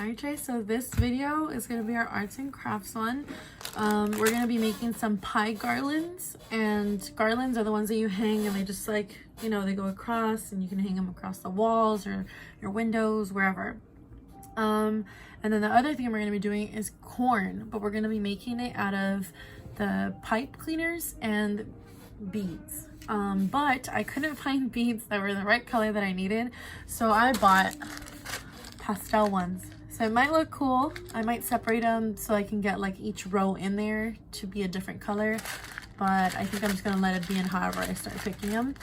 Alright, Trey, so this video is going to be our arts and crafts one. We're going to be making some pie garlands, and garlands are the ones that you hang and they just like, you know, they go across and you can hang them across the walls or your windows, wherever. And then the other thing we're going to be doing is corn, but we're going to be making it out of the pipe cleaners and beads. But I couldn't find beads that were the right color that I needed, so I bought pastel ones. So it might look cool. I might separate them so I can get like each row in there to be a different color, but I think I'm just gonna let it be in however I start picking them.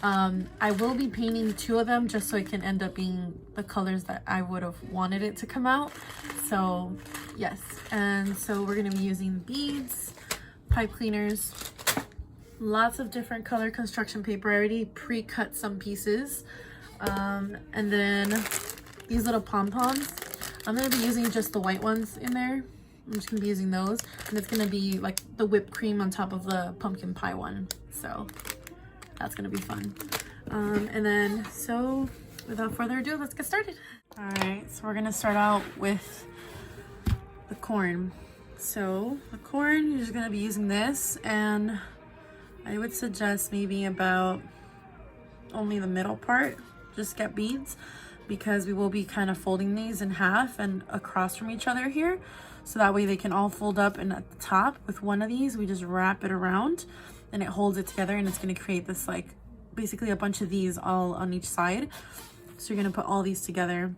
I will be painting 2 of them just so it can end up being the colors that I would have wanted it to come out. So yes, and so we're gonna be using beads, pipe cleaners, lots of different color construction paper. I already pre-cut some pieces, and then these little pom-poms. I'm going to be using just the white ones in there. I'm just going to be using those. And it's going to be like the whipped cream on top of the pumpkin pie one. So that's going to be fun. And then, so without further ado, let's get started. All right, so we're going to start out with the corn. So the corn, you're just going to be using this. And I would suggest maybe about only the middle part. Just get beads, because we will be kind of folding these in half and across from each other here, so that way they can all fold up, and at the top with one of these we just wrap it around and it holds it together, and it's going to create this like basically a bunch of these all on each side. So you're going to put all these together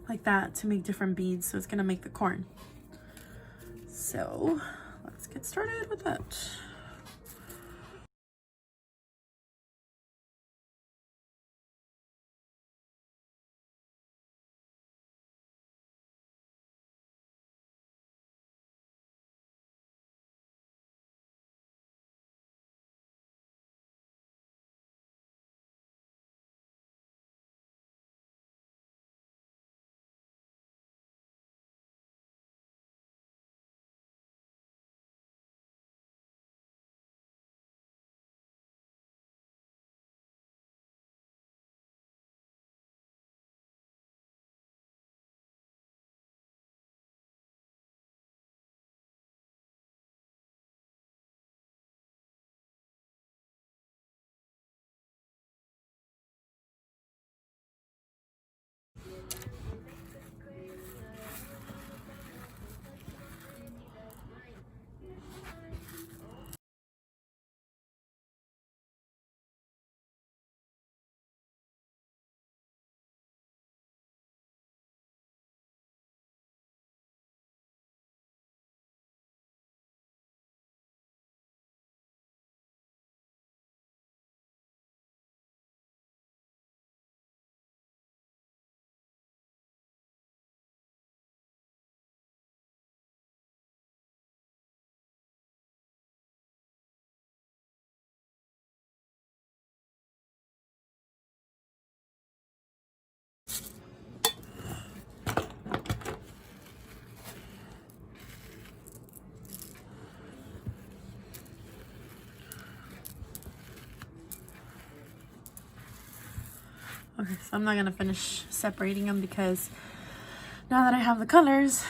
like that to make different beads, so it's going to make the corn. So let's get started with that. Okay, so I'm not gonna finish separating them because now that I have the colors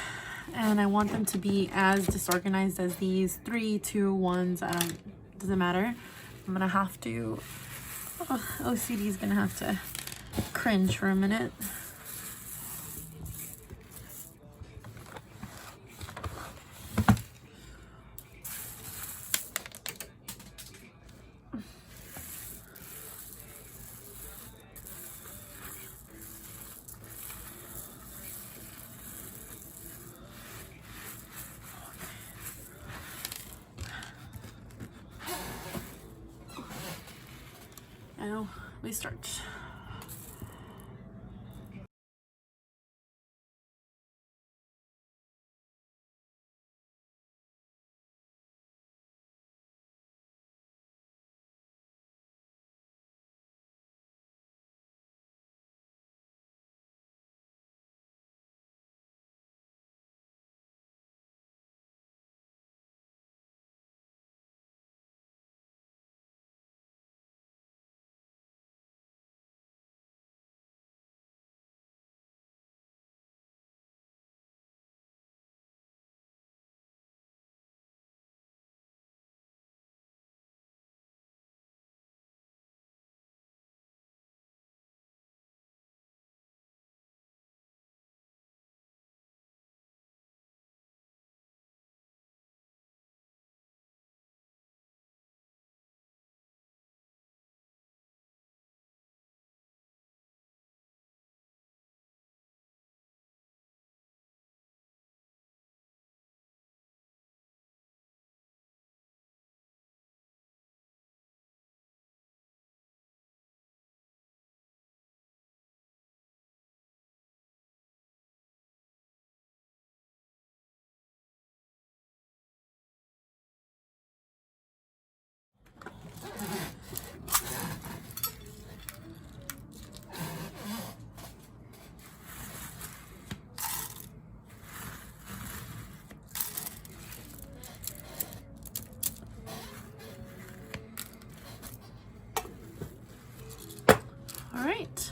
and I want them to be as disorganized as these 3, 2, 1s, doesn't matter. I'm gonna have to, OCD is gonna have to cringe for a minute. Now we start. right.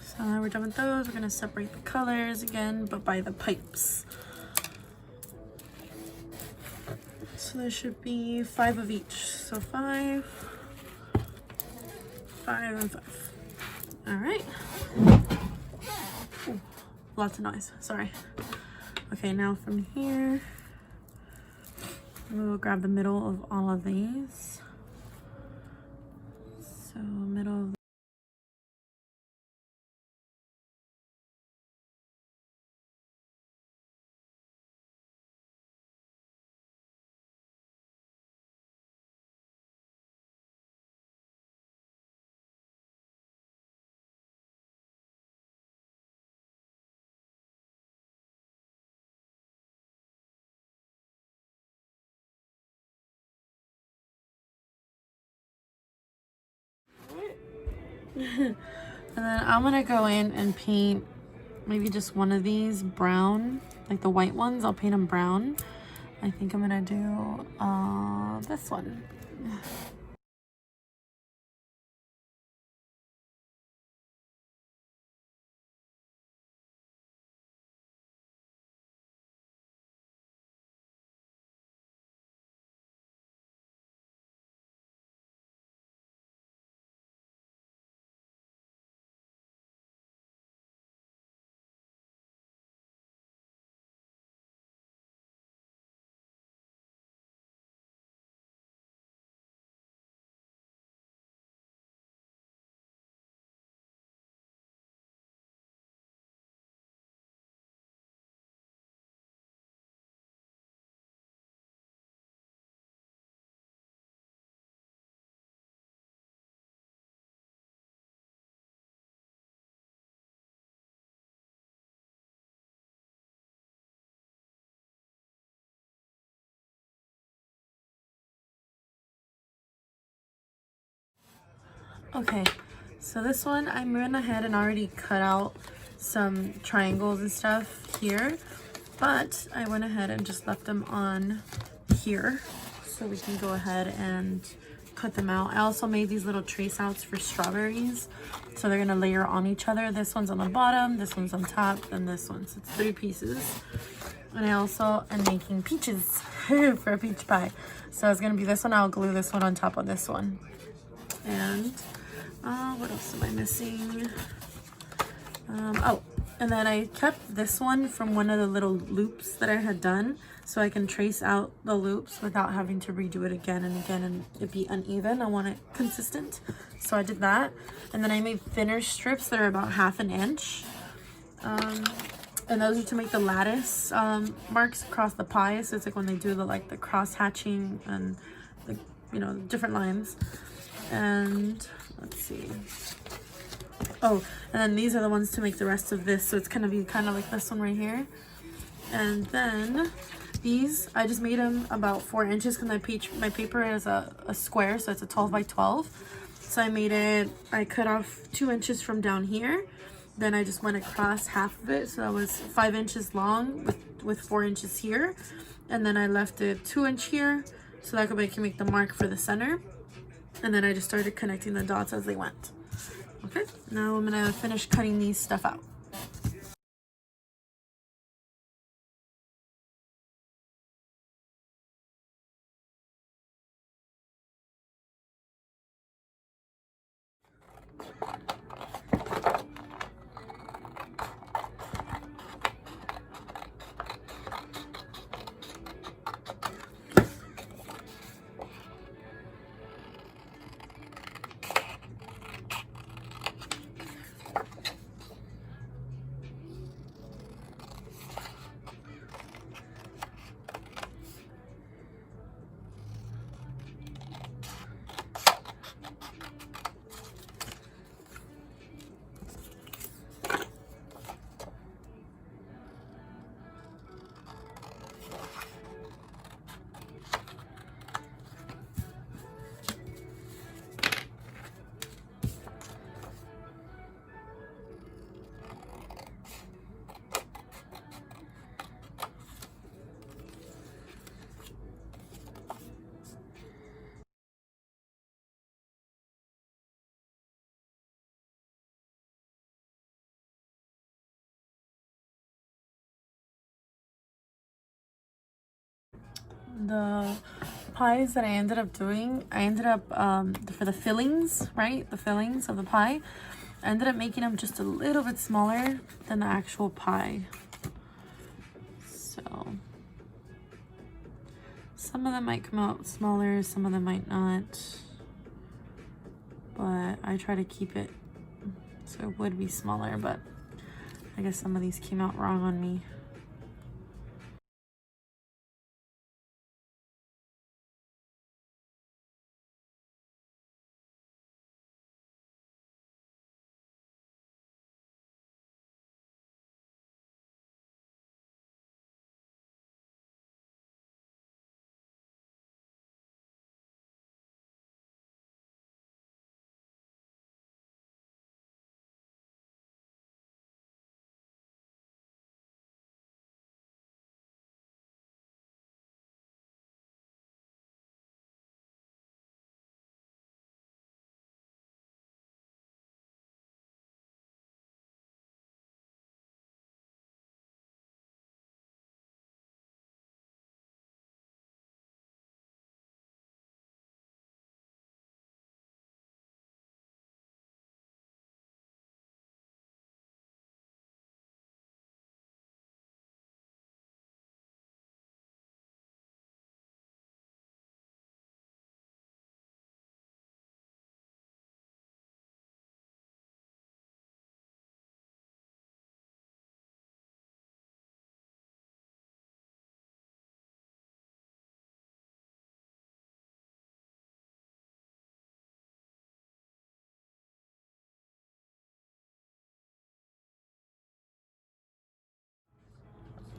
So now we're done with those. We're gonna separate the colors again, but by the pipes. So there should be 5 of each. So 5, 5, and 5. All right. Ooh, lots of noise, sorry. Okay, now from here, we'll grab the middle of all of these. So middle of and then I'm gonna go in and paint maybe just one of these brown, like the white ones. I'll paint them brown. I think I'm gonna do this one. Okay, so this one I went ahead and already cut out some triangles and stuff here, but I went ahead and just left them on here so we can go ahead and cut them out. I also made these little trace outs for strawberries, so they're gonna layer on each other. This one's on the bottom, this one's on top, and this one, so it's 3 pieces. And I also am making peaches for a peach pie, so it's gonna be this one. I'll glue this one on top of this one. And what else am I missing? Oh, and then I kept this one from one of the little loops that I had done, so I can trace out the loops without having to redo it again and again and it be uneven. I want it consistent, so I did that. And then I made thinner strips that are about 1/2 inch, and those are to make the lattice marks across the pie. So it's like when they do the cross hatching and the, you know, different lines. And let's see. Oh, and then these are the ones to make the rest of this. So it's gonna be kind of like this one right here. And then these, I just made them about 4 inches because my paper is a square, so it's a 12 by 12. So I cut off 2 inches from down here. Then I just went across half of it, so that was 5 inches long with 4 inches here. And then I left it 2 inch here, so that way I can make the mark for the center. And then I just started connecting the dots as they went. Okay, now I'm gonna finish cutting these stuff out. the pies that I ended up doing, I ended up, for the fillings, right? The fillings of the pie, I ended up making them just a little bit smaller than the actual pie. So some of them might come out smaller, some of them might not. But I try to keep it so it would be smaller, but I guess some of these came out wrong on me.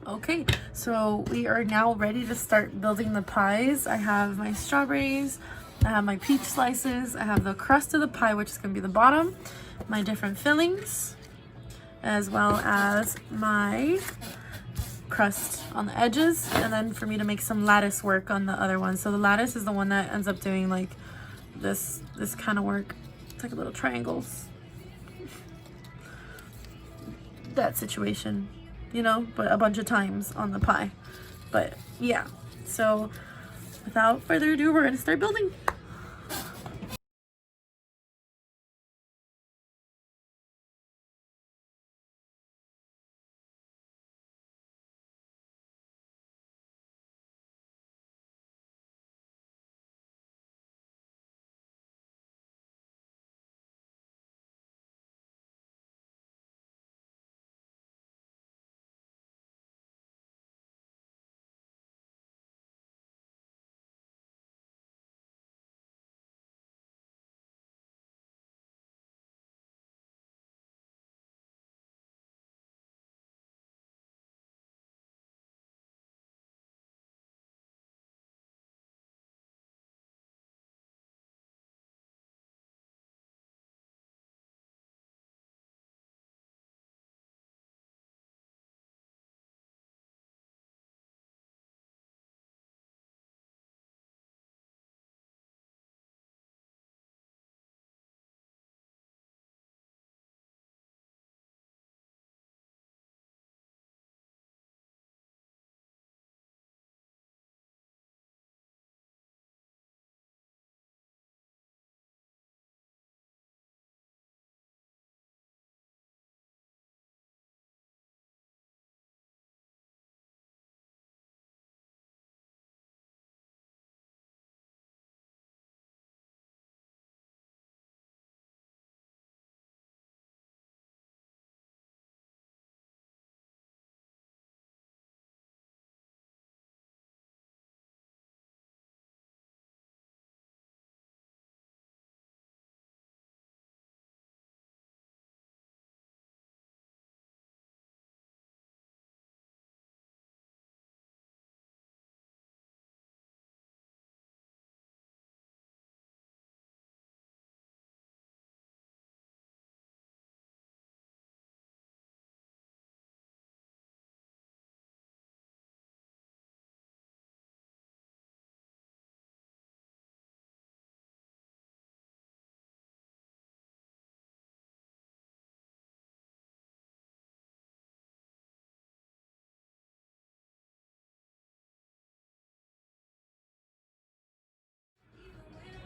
Okay, so we are now ready to start building the pies. I have my strawberries, I have my peach slices, I have the crust of the pie, which is going to be the bottom, my different fillings, as well as my crust on the edges, and then for me to make some lattice work on the other one. So the lattice is the one that ends up doing like this kind of work. It's like little triangles. That situation, you know, but a bunch of times on the pie. But yeah, so without further ado, we're gonna start building.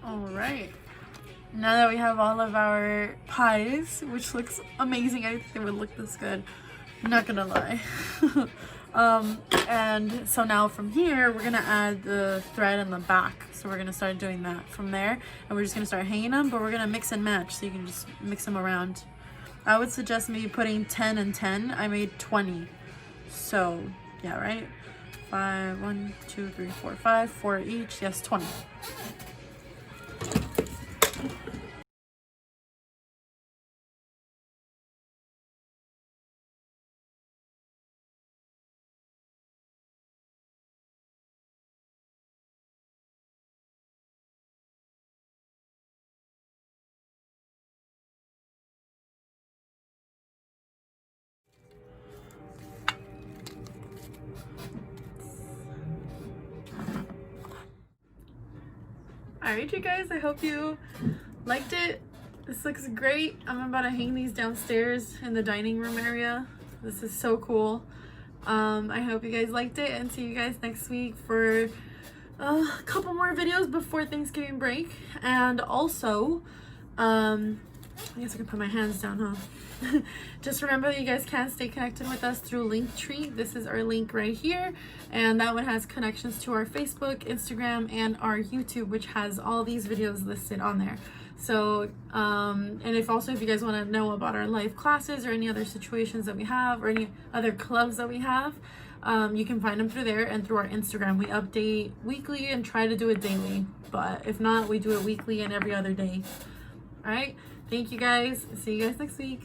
All right. Now that we have all of our pies, which looks amazing, I think they would look this good. I'm not gonna lie. And so now from here, we're gonna add the thread in the back. So we're gonna start doing that from there. And we're just gonna start hanging them, but we're gonna mix and match. So you can just mix them around. I would suggest maybe putting 10 and 10. I made 20. So yeah, right? 5, 1, 2, 3, 4, 5, 4 each. Yes, 20. Alright, you guys, I hope you liked it. This looks great. I'm about to hang these downstairs in the dining room area. This is so cool. I hope you guys liked it, and see you guys next week for a couple more videos before Thanksgiving break. And also, I guess I can put my hands down, huh? Just remember that you guys can stay connected with us through Linktree. This is our link right here, and that one has connections to our Facebook, Instagram, and our YouTube, which has all these videos listed on there. So and if you guys want to know about our live classes or any other situations that we have or any other clubs that we have, you can find them through there and through our Instagram. We update weekly and try to do it daily, but if not, we do it weekly and every other day. All right, thank you guys. See you guys next week.